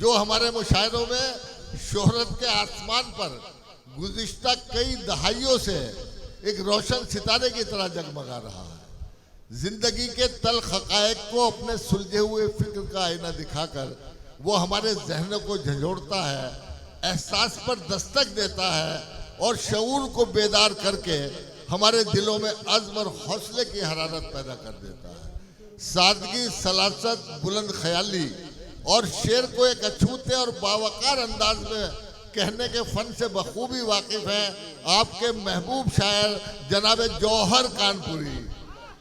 जो हमारे मुशायरों में शोहरत के आसमान पर गुज़िश्ता कई दहाइयों से एक रोशन सितारे की तरह जगमगा रहा है। जिंदगी के तल्ख हक़ाइक़ को अपने सुलझे हुए फिक्र का आईना दिखाकर वो हमारे जहनों को झंझोड़ता है, एहसास पर दस्तक देता है और शऊर को बेदार करके हमारे दिलों में अज़्म और हौसले की हरारत पैदा कर देता है। सादगी, सलासत, बुलंद ख्याली और शेर को एक अछूते और बावकार अंदाज में कहने के फन से बखूबी वाकिफ हैं आपके महबूब शायर जनाब जौहर कानपुरी।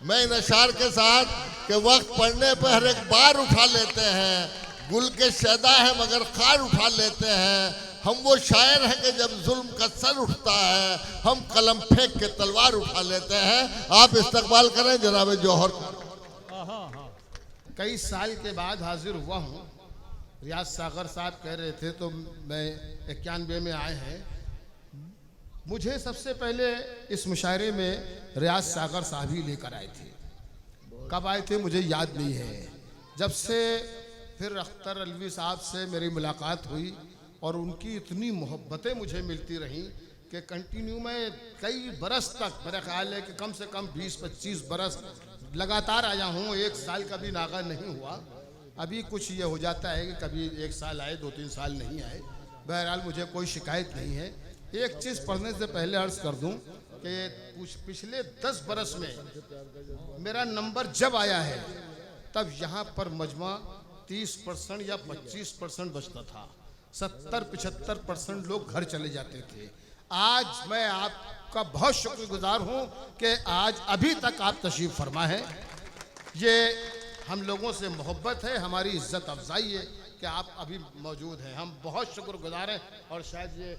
मैं इन अशार के साथ के वक्त पढ़ने पर हर एक बार उठा लेते हैं, गुल के शैदा है मगर खार उठा लेते हैं। हम वो शायर हैं कि जब जुल्म का सर उठता है हम कलम फेंक के तलवार उठा लेते हैं। आप इस्तकबाल करें जनाब जौहर। कई साल के बाद हाजिर हुआ हूँ। रियाज सागर साहब कह रहे थे तो मैं 91 में आए हैं। मुझे सबसे पहले इस मुशायरे में रियाज सागर साहब ही लेकर आए थे। कब आए थे मुझे याद नहीं है। जब से फिर अख्तर अलवी साहब से मेरी मुलाकात हुई और उनकी इतनी मोहब्बतें मुझे मिलती रहीं कि कंटिन्यू में कई बरस तक, मेरा ख्याल है कि कम से कम 20-25 बरस लगातार आया हूँ। 1 साल का भी नागा नहीं हुआ। अभी कुछ ये हो जाता है कि कभी 1 साल आए, 2-3 साल नहीं आए। बहरहाल मुझे कोई शिकायत नहीं है। एक चीज़ पढ़ने से पहले अर्ज़ कर दूं कि पिछले 10 बरस में मेरा नंबर जब आया है तब यहाँ पर मजमा 30% या 25% बचता था। 70-75% लोग घर चले जाते थे। आज मैं आपका बहुत शुक्रगुजार हूँ कि आज अभी तक आप तशरीफ़ फरमा है। ये हम लोगों से मोहब्बत है, हमारी इज्जत अफजाई है कि आप अभी मौजूद हैं। हम बहुत शुक्रगुजार हैं और शायद ये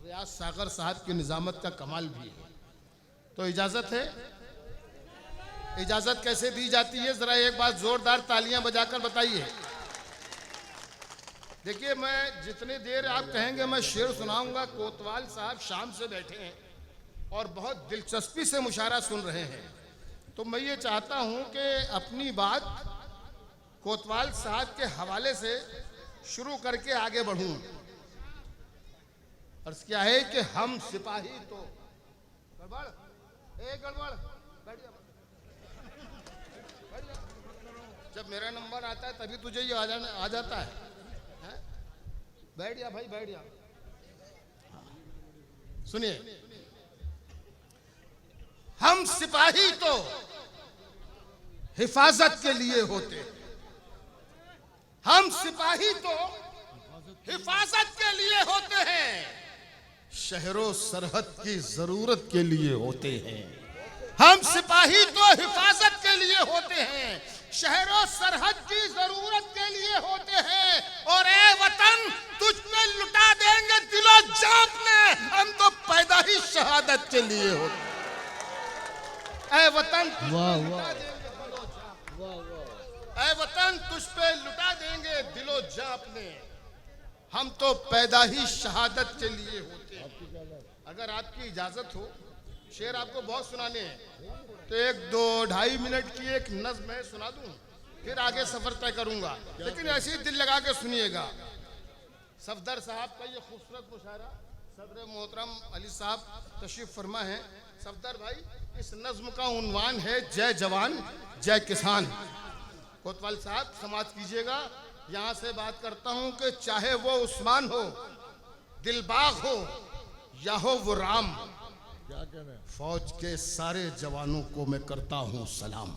रियाज सागर साहब की निज़ामत का कमाल भी है। तो इजाज़त है। इजाज़त कैसे दी जाती है ज़रा एक बार ज़ोरदार तालियां बजाकर बताइए। देखिए, मैं जितनी देर आप कहेंगे मैं शेर सुनाऊंगा। कोतवाल साहब शाम से बैठे हैं और बहुत दिलचस्पी से मुशायरा सुन रहे हैं। तो मैं ये चाहता हूं कि अपनी बात कोतवाल साहब के हवाले से शुरू करके आगे बढ़ूं। अर्ज़ क्या है कि हम सिपाही तो गड़बड़ गड़बड़ जब मेरा नंबर आता है तभी तुझे ये आ जाता है। बैठ जा भाई, बैठ जा। सुनिए, हम सिपाही तो हिफाजत के लिए होते, हम सिपाही तो हिफाजत के लिए होते हैं, शहरों सरहद की जरूरत के लिए होते हैं। हम सिपाही तो हिफाजत के लिए होते हैं, शहरों सरहद की जरूरत के लिए होते हैं। और ए वतन, तुझ पे लुटा देंगे दिलो जान अपने, हम तो पैदा ही शहादत के लिए होते हैं। ए वतन, ए वतन, तुझ पे लुटा देंगे दिलो जान अपने, हम तो पैदा ही शहादत के लिए होते हैं। अगर आपकी इजाजत हो, शेर आपको बहुत सुनाने हैं तो 1-2-2.5 मिनट की एक नज़्म मैं सुना दूं, फिर आगे सफर तय करूंगा। लेकिन ऐसे ही दिल लगा के सुनिएगा। सफदर साहब का ये खूबसूरत मुशायरा सदर मोहतरम अली साहब तशरीफ फरमा है। सफदर भाई, इस नज़्म का उन्वान है जय जवान जय किसान। कोतवाल साहब समाप्त कीजिएगा। यहाँ से बात करता हूँ कि चाहे वो उस्मान हो, दिलबाग हो या हो वो राम, फौज के सारे जवानों को मैं करता हूँ सलाम।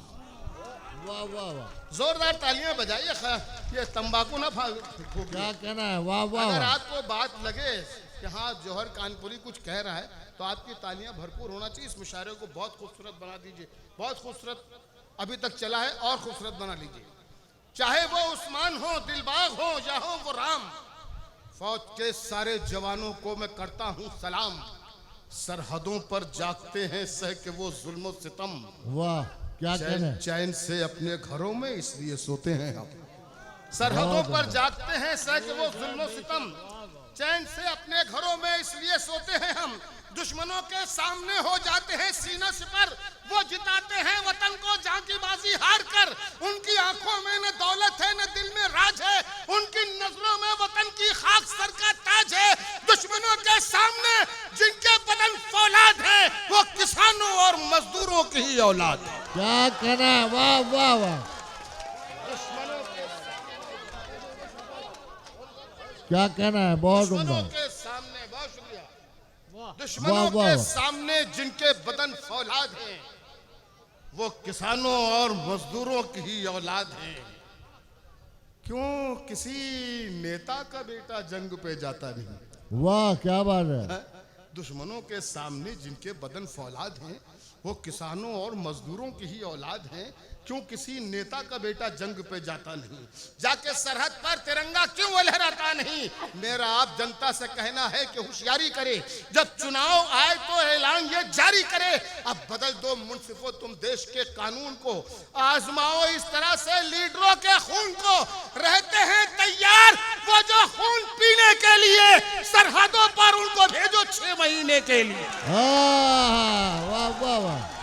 वाह वाह वाह, जोरदार तालियां बजाइए। ये तंबाकू ना क्या कहना है। वाह वाह। अगर आपको बात लगे कि हाँ जौहर कानपुरी कुछ कह रहा है तो आपकी तालियां भरपूर होना चाहिए। इस मुशायरे को बहुत खूबसूरत बना दीजिए। बहुत खूबसूरत अभी तक चला है और खूबसूरत बना लीजिए। चाहे वो उस्मान हो, दिलबाग हो या हो वो राम, फौज के सारे जवानों को मैं करता हूँ सलाम। सरहदों पर जागते हैं सह के वो जुल्म सितम, वाह क्या कहना। चैन से अपने घरों में इसलिए सोते हैं हम। सरहदों पर जागते हैं सह के वो जुल्म सितम, चैन से अपने घरों में इसलिए सोते हैं हम। दुश्मनों के सामने हो जाते हैं सीना सिपर, वो जिताते हैं वतन को जहां की बाजी हार कर। उनकी आंखों में न दौलत है न दिल में राज है, उनकी नजरों औलाद है। क्या कहना है, वाह वाह वाह, क्या कहना है, बहुत दुश्मनों उम्दा। के सामने, बहुत शुक्रिया, वाह, दुश्मनों वाह, के वाह। सामने जिनके बदन फौलाद हैं वो किसानों और मजदूरों की ही औलाद हैं। क्यों किसी नेता का बेटा जंग पे जाता नहीं? वाह क्या बात है। है? दुश्मनों के सामने जिनके बदन फौलाद हैं वो किसानों और मजदूरों की ही औलाद हैं। क्यों किसी नेता का बेटा जंग पे जाता नहीं? जाके सरहद पर तिरंगा क्यों लहराता नहीं? मेरा आप जनता से कहना है कि होशियारी करे, जब चुनाव आए तो ऐलान ये जारी करे, अब बदल दो मुंसिफो तुम देश के कानून को, आजमाओ इस तरह से लीडरों के खून को, रहते हैं तैयार वो जो खून पीने के लिए, सरहदों पर उनको भेजो 6 महीने के लिए। हाँ, वाह वाह वाह,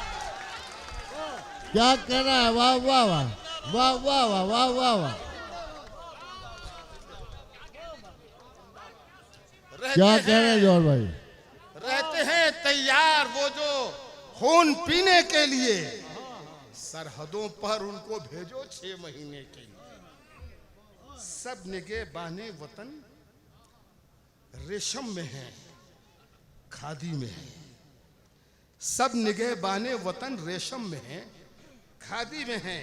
क्या कहना है, वाह वाह वाह, वाह वाह वाह, वाह वाह वाह, क्या रहते कह रहे हैं हैं, जौहर भाई। रहते हैं तैयार वो जो खून पीने के लिए, सरहदों पर उनको भेजो 6 महीने के लिए। सब निगहबाने वतन रेशम में है, खादी में है। सब निगहबाने वतन रेशम में है, खादी में है।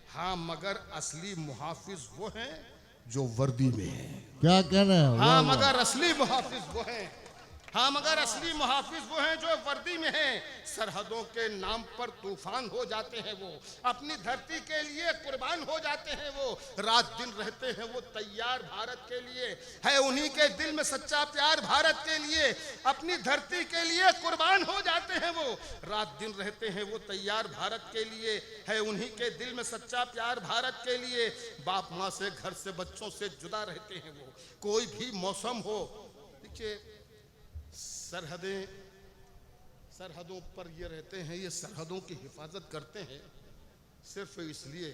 हाँ मगर असली मुहाफिज वो हैं जो वर्दी में है। क्या कहना है, वाह हाँ वाह, मगर असली मुहाफिज वो हैं, हाँ मगर असली मुहाफिज वो हैं जो वर्दी में हैं। सरहदों के नाम पर तूफान हो जाते हैं वो, अपनी धरती के लिए कुर्बान हो जाते हैं वो, रात दिन रहते हैं वो तैयार भारत के लिए, है उन्हीं के दिल में सच्चा प्यार भारत के लिए, अपनी धरती के लिए कुर्बान हो जाते हैं वो, रात दिन रहते हैं वो तैयार भारत के लिए, है उन्हीं के दिल में सच्चा प्यार भारत के लिए। बाप माँ से, घर से, बच्चों से जुदा रहते हैं वो, कोई भी मौसम हो। देखिए सरहदों पर ये रहते हैं, ये सरहदों की हिफाजत करते हैं सिर्फ इसलिए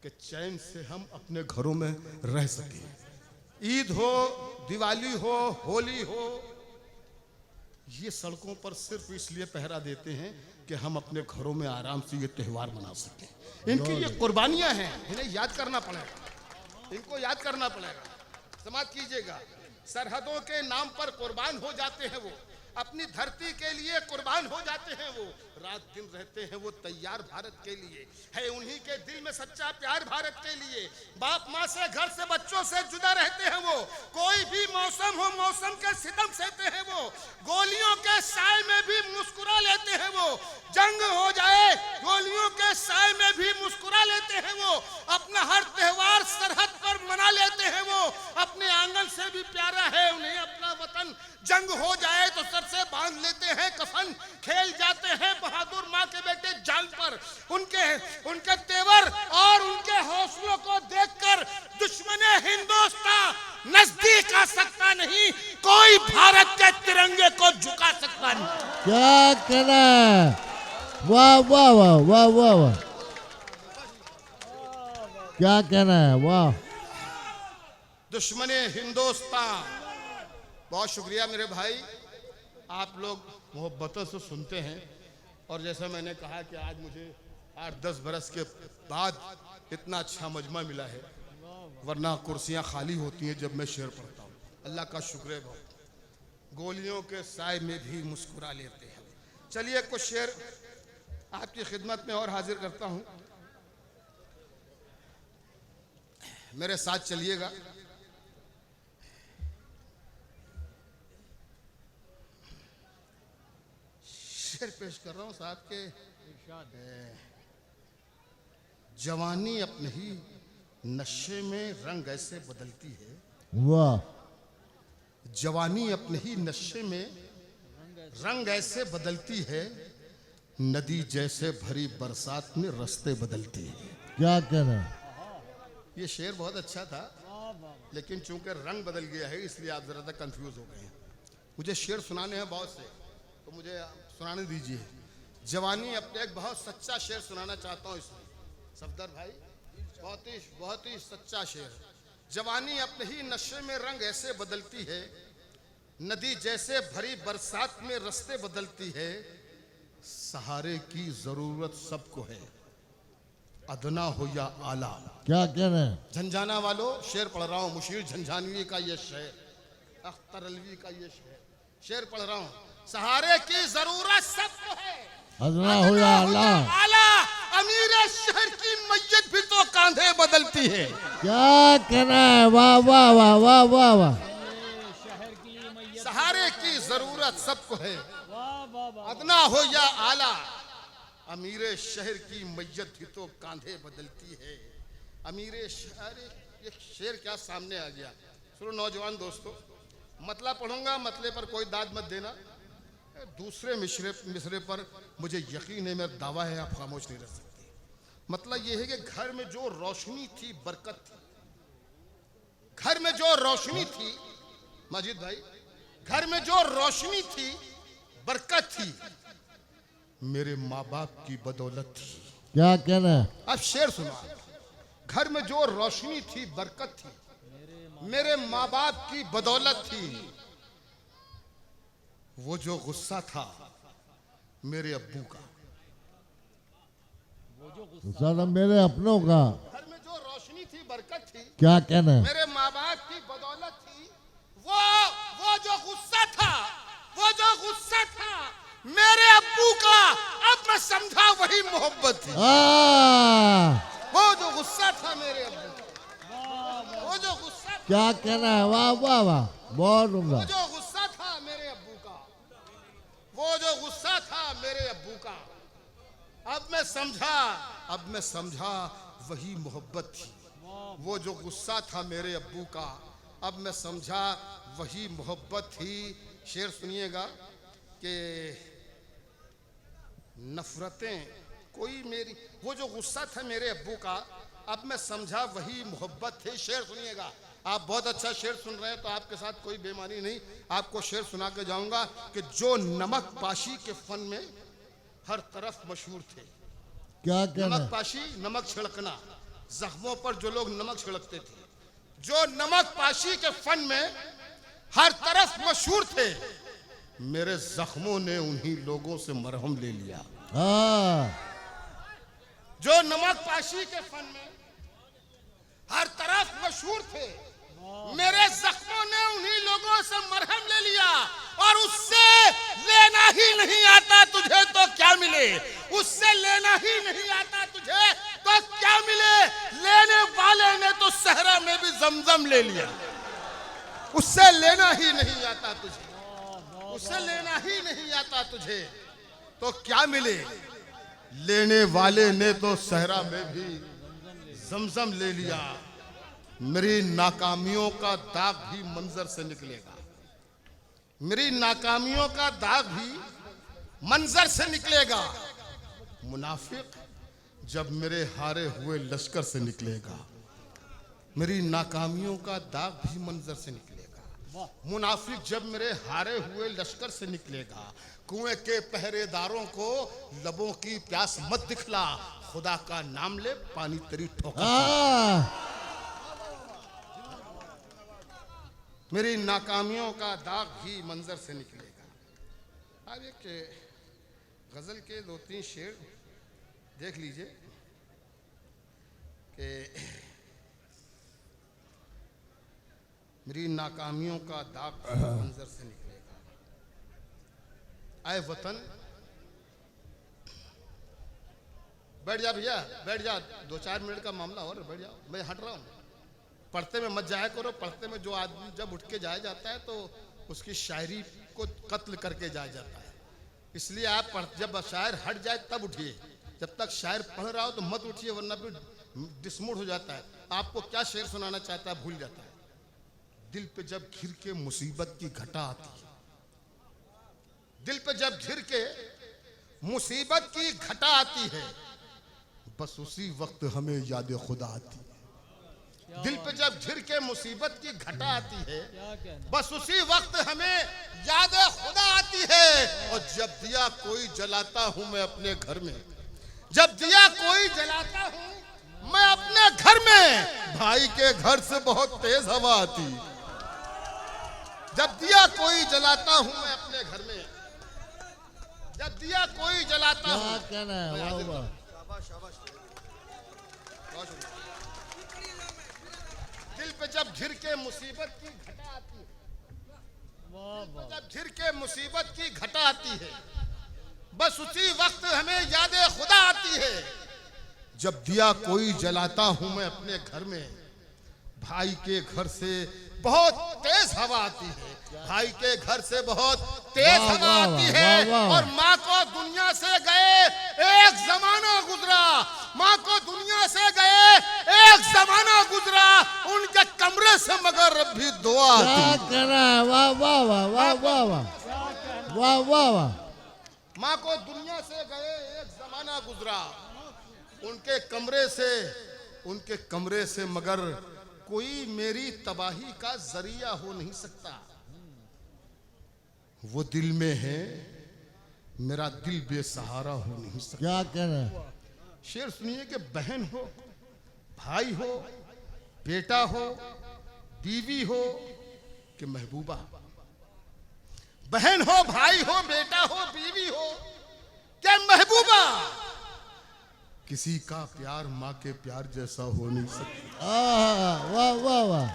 कि चैन से हम अपने घरों में रह सकें। ईद हो, दिवाली हो, होली हो, ये सड़कों पर सिर्फ इसलिए पहरा देते हैं कि हम अपने घरों में आराम से ये त्यौहार मना सकें। इनकी ये कुर्बानियां हैं, इन्हें याद करना पड़ेगा, इनको याद करना पड़ेगा। समाप्त कीजिएगा, सरहदों के नाम पर कुर्बान हो जाते हैं वो, अपनी धरती के लिए कुर्बान हो जाते हैं वो, रात दिन रहते हैं वो तैयार भारत के लिए, है उन्हीं के दिल में सच्चा प्यार भारत के लिए। बाप माँ से, घर से, बच्चों से जुदा रहते हैं वो, कोई भी मौसम हो मौसम के सितम सहते हैं वो, गोलियों के साए में भी मुस्कुरा लेते हैं वो, जंग हो जाए गोलियों के साए में भी मुस्कुरा लेते हैं वो, अपना हर त्योहार सरहद पर मना लेते हैं वो, अपने आंगन से भी प्यारा है उन्हें अपना वतन, जंग हो जाए तो सर से बांध लेते हैं कफन, खेल जाते हैं बहादुर माँ के बेटे जान पर, उनके तेवर और उनके हौसलों को देखकर दुश्मने हिंदुस्तान नजदीक आ सकता नहीं, कोई भारत के तिरंगे को झुका सकता नहीं। क्या कहना है, वाह वाह वाह, वाह वाह वाह, क्या कहना है, वाह। दुश्मने हिंदुस्तान, बहुत शुक्रिया मेरे भाई, आप लोग मोहब्बतों से सुनते हैं। और जैसा मैंने कहा कि आज मुझे 8-10 बरस के बाद इतना अच्छा मजमा मिला है, वरना कुर्सियां खाली होती हैं जब मैं शेर पढ़ता हूँ। अल्लाह का शुक्र है बहुत, गोलियों के साए में भी मुस्कुरा लेते हैं। चलिए कुछ शेर आपकी खिदमत में और हाजिर करता हूँ, मेरे साथ चलिएगा। शेर पेश कर रहा हूँ साहब के, जवानी अपने ही नशे में रंग ऐसे बदलती है, वाह, जवानी अपने ही नशे में रंग ऐसे बदलती है, नदी जैसे भरी बरसात में रास्ते बदलती है। क्या कहना है, ये शेर बहुत अच्छा था, लेकिन चूंकि रंग बदल गया है इसलिए आप जरा कंफ्यूज हो गए हैं। मुझे शेर सुनाने हैं बहुत से, तो मुझे सुनाने दीजिए। जवानी अपने एक बहुत सच्चा शेर सुनाना चाहता हूँ इसमें, सफदर भाई, बहुत ही सच्चा शेर। जवानी अपने ही नशे में रंग ऐसे बदलती है, नदी जैसे भरी बरसात में रास्ते बदलती है, सहारे की जरूरत सबको है, अदना हो या आला। क्या कह रहे हैं? झंझाना वालों, शेर पढ़ रहा हूँ, मुशीर झंझानवी का ये शेर, अख्तर अलवी का ये शेर पढ़ रहा हूँ। सहारे की जरूरत सबको है, अदना हो या आला। आला। अमीर शहर की मैयत भी तो कांधे बदलती है। क्या कहना है? वाह वाह वाह वाह वाह वाह। सहारे की जरूरत सबको है, अदना हो या आला। अमीर शहर की मैयत भी तो कांधे बदलती है। अमीर शहर, ये शेर क्या सामने आ गया। सुनो नौजवान दोस्तों, मतला पढ़ूंगा, मतले पर कोई दाद मत देना। दूसरे मिसरे पर मुझे यकीन है, मेरा दावा है, आप खामोश नहीं रह सकते। मतलब यह है कि घर में जो रोशनी थी बरकत थी। घर में जो रोशनी थी माजिद भाई, घर में जो रोशनी थी बरकत थी, मेरे माँ बाप की बदौलत थी। क्या कहना है? अब शेर सुना। घर में जो रोशनी थी बरकत थी, मेरे माँ बाप की बदौलत थी। वो जो गुस्सा था मेरे अब्बू का, गुस्सा मेरे अपनों का। घर में जो रोशनी थी बरकत थी, क्या कहना है? मेरे माँ बाप की बदौलत थी। वो जो गुस्सा था, वो जो गुस्सा था मेरे अब्बू का, अब मैं समझा वही मोहब्बत थी। वो जो गुस्सा था मेरे अब्बू का, वो जो गुस्सा, क्या कहना है? वाह वाह वाह, बहुत उम्दा। वो जो गुस्सा था मेरे अब्बू का, वो जो गुस्सा था मेरे अब्बू का, अब मैं समझा वही मोहब्बत थी। वो जो गुस्सा था मेरे अब्बू का, अब मैं समझा वही मोहब्बत थी। शेर सुनिएगा कि नफरतें कोई मेरी, वो जो गुस्सा था मेरे अब्बू का, अब मैं समझा वही मोहब्बत थी। शेर सुनिएगा। आप बहुत अच्छा शेर सुन रहे हैं तो आपके साथ कोई बेईमानी नहीं। आपको शेर सुना के जाऊंगा कि जो नमक पाशी के फन में हर तरफ मशहूर थे। क्या कहना है? नमक पाशी, नमक छिड़कना, जख्मों पर जो लोग नमक छिड़कते थे, जो नमक पाशी के फन में हर तरफ मशहूर थे, मेरे जख्मों ने उन्हीं लोगों से मरहम ले लिया। जो नमक पाशी के फन में हर तरफ मशहूर थे, मेरे जख्मों ने उन्हीं लोगों से मरहम ले लिया। और उससे लेना ही नहीं आता तुझे तो क्या मिले, उससे लेना ही नहीं आता तुझे तो क्या मिले। लेने वाले ने तो सहरा में भी जमजम ले लिया। उससे लेना ही नहीं आता तुझे, उससे लेना ही नहीं आता तुझे तो क्या मिले। लेने वाले ने तो सहरा में भी जमजम ले लिया। मेरी नाकामियों का दाग भी मंजर से निकलेगा, मेरी नाकामियों का दाग भी मंजर से निकलेगा। मुनाफिक जब मेरे हारे हुए लश्कर से निकलेगा, मेरी नाकामियों का दाग भी मंजर से निकलेगा। मुनाफिक जब मेरे हारे हुए लश्कर से निकलेगा। कुएं के पहरेदारों को लबों की प्यास मत दिखला, खुदा का नाम ले पानी तेरी ठोकर। मेरी नाकामियों का दाग भी मंजर से निकलेगा। अब एक गजल के 2-3 शेर देख लीजिए कि मेरी नाकामियों का दाग भी मंजर से निकलेगा। आए वतन, बैठ जा भैया, बैठ जा, 2-4 मिनट का मामला और बैठ जाओ, मैं हट रहा हूँ। पढ़ते में मत जाया करो। पढ़ते में जो आदमी जब उठ के जाया जाता है तो उसकी शायरी को कत्ल करके जाया जाता है। इसलिए आप जब शायर हट जाए तब उठिए। जब तक शायर पढ़ रहा हो तो मत उठिए, वरना फिर डिसमूड हो जाता है। आपको क्या शेर सुनाना चाहता है भूल जाता है। दिल पे जब घिर के मुसीबत की घटा आती है, दिल पे जब घिर के मुसीबत की घटा आती है, बस उसी वक्त हमें याद खुदा आती है। दिल पे जब घिर के मुसीबत की घटा आती है, बस उसी वक्त हमें याद खुदा आती है। और जब दिया कोई जलाता हूं मैं अपने घर में, जब दिया कोई जलाता हूं मैं अपने घर में, भाई के घर से बहुत तेज हवा आती। जब दिया कोई जलाता हूं मैं अपने घर में, जब दिया कोई जलाता क्या हूँ। कहना है, वाह वाह। दिल पे जब झिर के मुसीबत की घटा आती है, जब झिर के मुसीबत की घटा आती है, बस उसी वक्त हमें याद खुदा आती है। जब दिया कोई जलाता हूं मैं अपने घर में, भाई के घर से बहुत तेज हवा आती है, भाई के घर से बहुत तेज वाह, हवा वाह, आती वाह, है। वाह, वाह। और माँ को दुनिया से गए एक जमाना गुजरा, माँ को दुनिया से गए एक जमाना गुजरा, उनके कमरे से मगर अब भी दुआ आती क्या है। कहना है, वाह वाह वाह वाह वाह वाह वाह वाह वाह। माँ को दुनिया से गए एक जमाना गुजरा, उनके कमरे से मगर कोई मेरी तबाही का जरिया हो नहीं सकता। वो दिल में है, मेरा दिल बेसहारा हो नहीं सकता। क्या कहना है, शेर सुनिए कि बहन हो, भाई हो, बेटा हो, बीवी हो कि महबूबा, बहन हो, भाई हो, बेटा हो, बीवी हो क्या महबूबा, किसी का प्यार माँ के प्यार जैसा हो नहीं सकता। वाह वाह वाह।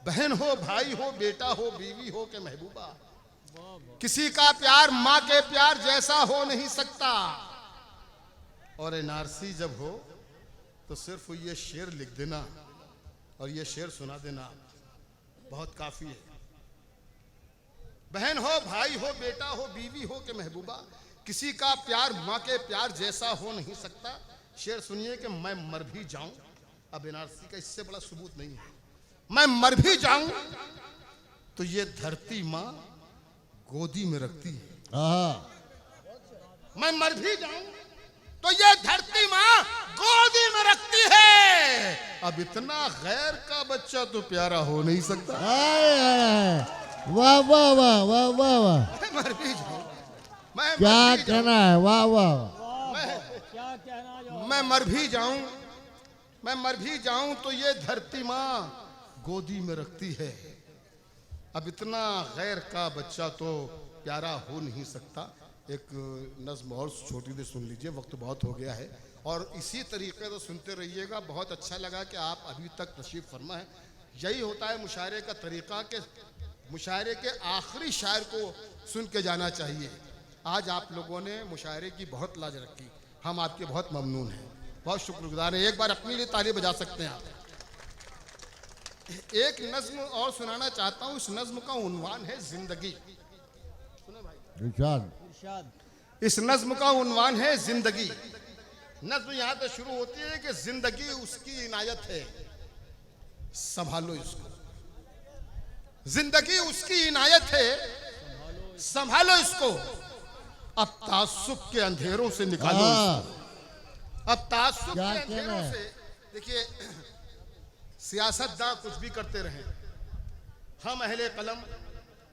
बहन हो, भाई हो, बेटा हो, बीवी हो के महबूबा, किसी का प्यार माँ के प्यार जैसा हो नहीं सकता। और एनआरसी जब हो तो सिर्फ ये शेर लिख देना और ये शेर सुना देना बहुत काफी है। बहन हो, भाई हो, बेटा हो, बीवी हो के महबूबा, किसी का प्यार माँ के प्यार जैसा हो नहीं सकता। शेर सुनिए कि मैं मर भी जाऊं, अब एनआरसी का इससे बड़ा सबूत नहीं है, मैं मर भी जाऊं तो ये धरती माँ गोदी में रखती है। मैं मर भी जाऊं तो ये धरती माँ गोदी में रखती है। अब इतना गैर का बच्चा तो प्यारा हो नहीं सकता। वाह वाह वाह वाह वाह वाह। मैं मर भी जाऊं, क्या कहना है, वाह वाह। मैं मर भी जाऊं तो ये धरती माँ गोदी में रखती है। अब इतना गैर का बच्चा तो प्यारा हो नहीं सकता। एक नज्म और छोटी सी सुन लीजिए, वक्त बहुत हो गया है और इसी तरीके से सुनते रहिएगा। बहुत अच्छा लगा कि आप अभी तक तशरीफ फरमा है। यही होता है मुशायरे का तरीका कि मुशायरे के आखिरी शायर को सुन के जाना चाहिए। आज आप लोगों ने मुशायरे की बहुत लाज रखी, हम आपके बहुत ममनून हैं, बहुत शुक्रगुजार हैं। एक बार अपने लिए ताली बजा सकते हैं आप। एक नज्म और सुनाना चाहता हूँ। इस नज्म का उन्वान है जिंदगी। सुने भाई, इरशाद। इस नज्म का उन्वान है जिंदगी। नज्म यहाँ पे शुरू होती है कि जिंदगी उसकी इनायत है, संभालो इसको। जिंदगी उसकी इनायत है, संभालो इसको। अब तासुब के अंधेरों से निकालो इसको। अब तासुब के अंधेरों से, देखिए सियासतदान कुछ भी करते रहें, हम अहले कलम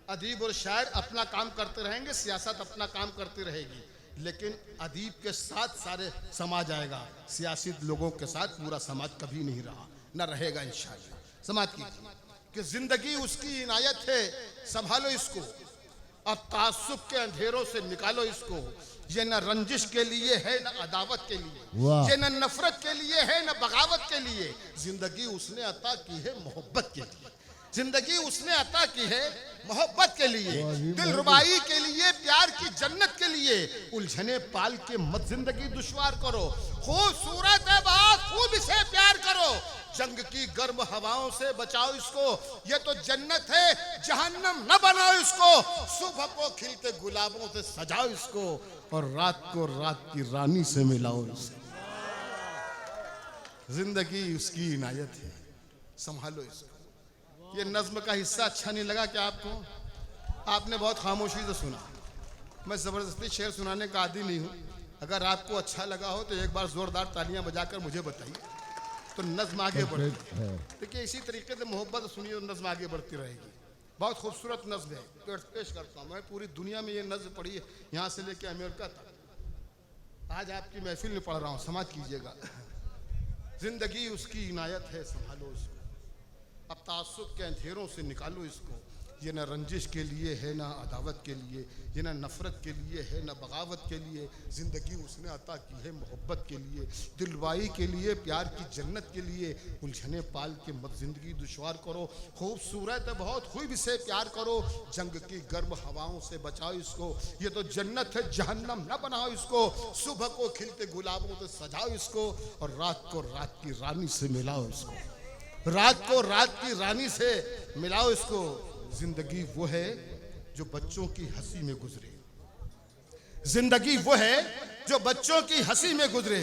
अदीब और शायर अपना काम करते रहेंगे, सियासत अपना काम करती रहेगी, लेकिन अदीब के साथ सारे समाज आएगा। सियासी लोगों के साथ पूरा समाज कभी नहीं रहा, न रहेगा इंशाअल्लाह। समाज की कि जिंदगी उसकी इनायत है, संभालो इसको। अब तासुब के अंधेरों से निकालो इसको। ये न रंजिश के लिए है, न अदावत के लिए, ये न नफरत के लिए है, न बगावत के लिए। जिंदगी उसने अता की है मोहब्बत के लिए। जिंदगी उसने अता की है मोहब्बत के लिए, दिलरुबाई के लिए, प्यार की जन्नत के लिए। उलझने पाल के मत जिंदगी दुश्वार करो। खूबसूरत है बहुत, खूब इसे प्यार करो। जंग की गर्म हवाओं से बचाओ इसको। ये तो जन्नत है, जहन्नम न बनाओ इसको। सुबह को खिलते गुलाबों से सजाओ इसको और रात को रात की रानी से मिलाओ इसे। जिंदगी उसकी इनायत है, संभालो इसको। ये नज्म का हिस्सा अच्छा नहीं लगा क्या आपको? आपने बहुत खामोशी से सुना। मैं ज़बरदस्ती शेर सुनाने का आदी नहीं हूँ। अगर आपको अच्छा लगा हो तो एक बार ज़ोरदार तालियां बजाकर मुझे बताइए, तो नज्म आगे बढ़े। देखिए इसी तरीके से मोहब्बत सुनिए और नज्म आगे बढ़ती रहेगी। बहुत खूबसूरत नज्म है, पेश करता हूँ। मैं पूरी दुनिया में ये नज्म पढ़ी है, यहाँ से लेके अमेरिका तक। आज आपकी महफिल में पढ़ रहा हूँ, समाज कीजिएगा। जिंदगी उसकी इनायत है, संभालो इसको। अब तासुब के अंधेरों से निकालो इसको। ये न रंजिश के लिए है, ना अदावत के लिए, ये ना नफ़रत के लिए है, ना बगावत के लिए। ज़िंदगी उसने अता की है मोहब्बत के लिए, दिलवाई के लिए, प्यार की जन्नत के लिए। उलझने पाल के मत ज़िंदगी दुश्वार करो, खूबसूरत है बहुत खूब से प्यार करो। जंग की गर्म हवाओं से बचाओ इसको, ये तो जन्नत है जहन्नम न बनाओ इसको। सुबह को खिलते गुलाबों से सजाओ इसको, और रात को रात की रानी से मिलाओ इसको, रात को रात की रानी से मिलाओ इसको। जिंदगी वो है जो बच्चों की हंसी में गुजरे, जिंदगी वो है जो बच्चों की हंसी में गुजरे।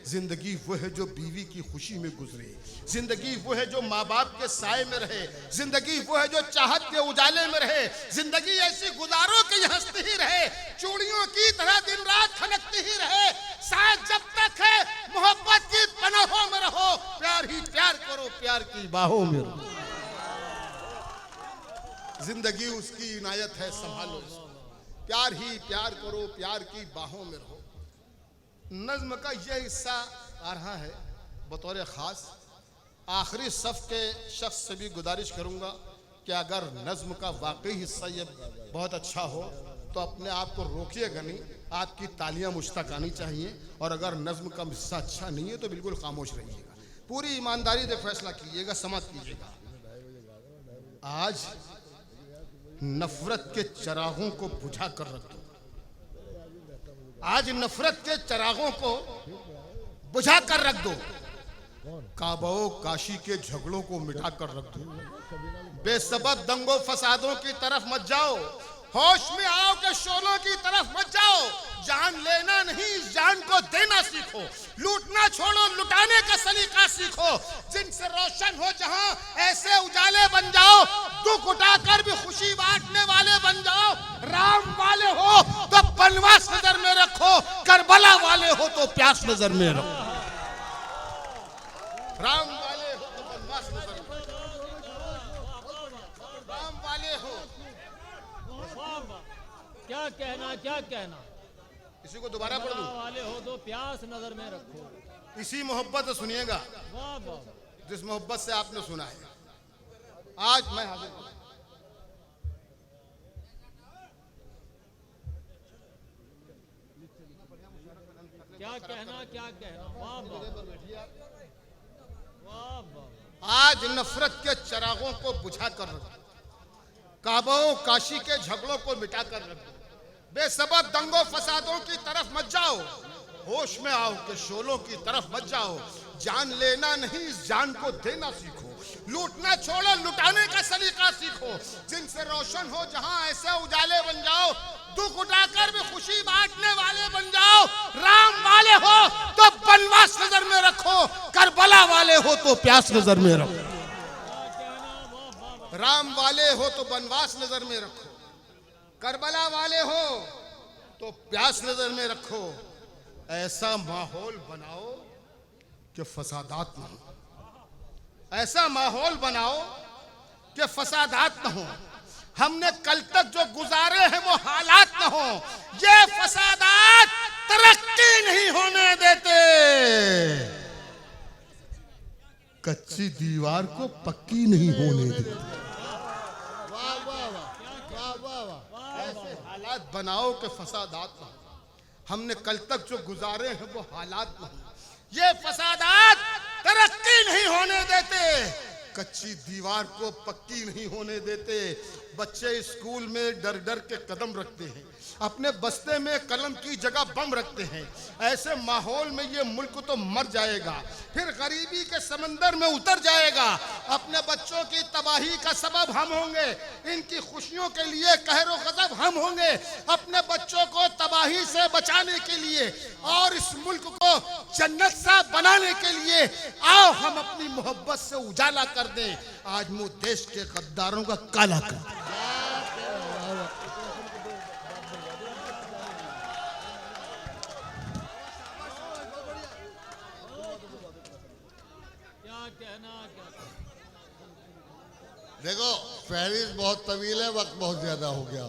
जिंदगी वो है जो बीवी की खुशी में गुजरे, जिंदगी वो है जो माँ बाप के साए में रहे, जिंदगी वो है जो चाहत के उजाले में रहे। जिंदगी ऐसी गुजारो कि हंसती ही रहे, चूड़ियों की तरह दिन रात खनकती ही रहे। शायद जब तक है मोहब्बत की पनाहों में रहो, प्यार ही प्यार करो, प्यार की बाहों में रहो। जिंदगी उसकी इनायत है, संभालो इसको, प्यार ही प्यार करो, प्यार की बाहों में रहो। नज्म का यह हिस्सा आ रहा है बतौर ख़ास आखिरी सफ़ के शख्स से भी गुजारिश करूंगा कि अगर नज्म का वाकई हिस्सा ये बहुत अच्छा हो तो अपने आप को रोकिएगा नहीं, आपकी तालियां मुझ तक आनी चाहिए। और अगर नज्म का हिस्सा अच्छा नहीं है तो बिल्कुल खामोश रहिएगा, पूरी ईमानदारी से फैसला कीजिएगा, समाप्त कीजिएगा। आज नफरत के चरागों को बुझा कर रख दो, आज नफरत के चरागों को बुझा कर रख दो। काबा काशी के झगड़ों को मिटा कर रख दो, बेसबब दंगों फसादों की तरफ मत जाओ, होश में आओ के शोलों की तरफ मत जाओ। जान लेना नहीं जान को देना सीखो, लूटना छोड़ो लुटाने का सलीका सीखो। जिनसे रोशन हो जहां ऐसे उजाले बन जाओ, दुख उठाकर भी खुशी बांटने वाले बन जाओ। राम वाले हो तो बनवास नजर में रखो, करबला वाले हो तो प्यास नजर में रखो। राम वाले हो तो बनवास नजर में रखो, राम वाले हो। क्या कहना क्या कहना, इसी को दोबारा पढ़ दूं, वाले हो तो प्यास नजर में रखो। इसी मोहब्बत से सुनिएगा, वाह वाह, जिस मोहब्बत से आपने सुना है। आज मैं हाजिर हूं, क्या कहना क्या कहना, वाह वाह वाह वाह। आज नफरत के चरागों को बुझा कर रख दो, काबा काशी के झगड़ों को मिटा कर रख दो, बेसबब दंगों फसादों की तरफ मत जाओ, होश में आओ के शोलों की तरफ मत जाओ। जान लेना नहीं जान को देना सीखो, लूटना छोड़ो लुटाने का सलीका सीखो। जिनसे रोशन हो जहां ऐसे उजाले बन जाओ, दुख उठाकर भी खुशी बांटने वाले बन जाओ। राम वाले हो तो बनवास नजर में रखो, करबला वाले हो तो प्यास नजर में रखो। राम वाले हो तो बनवास नजर में रखो, करबला वाले हो तो प्यास नजर में रखो। ऐसा माहौल बनाओ कि फसादात न हो, ऐसा माहौल बनाओ कि फसादात न हो। हमने कल तक जो गुजारे हैं वो हालात न हो, ये फसादात तरक्की नहीं होने देते। कच्ची दीवार को पक्की नहीं होने देते। ऐसे हालात बनाओ कि फसादात न हो। हमने कल तक जो गुजारे हैं वो हालात न हो, ये फसादात तरक्की नहीं होने देते। कच्ची दीवार को पक्की नहीं होने देते। बच्चे स्कूल में डर डर के कदम रखते हैं, अपने बस्ते में कलम की जगह बम रखते हैं। ऐसे माहौल में ये मुल्क तो मर जाएगा, फिर गरीबी के समंदर में उतर जाएगा। अपने बच्चों की तबाही का सबब हम होंगे, इनकी खुशियों के लिए कहरो गजब हम होंगे। अपने बच्चों को तबाही से बचाने के लिए और इस मुल्क को जन्नत सा बनाने के लिए आओ हम अपनी मोहब्बत से उजाला कर दें। आज मुंह देश के गद्दारों का काला कर दें। देखो फहरिस्त बहुत तवील है, वक्त बहुत ज्यादा हो गया।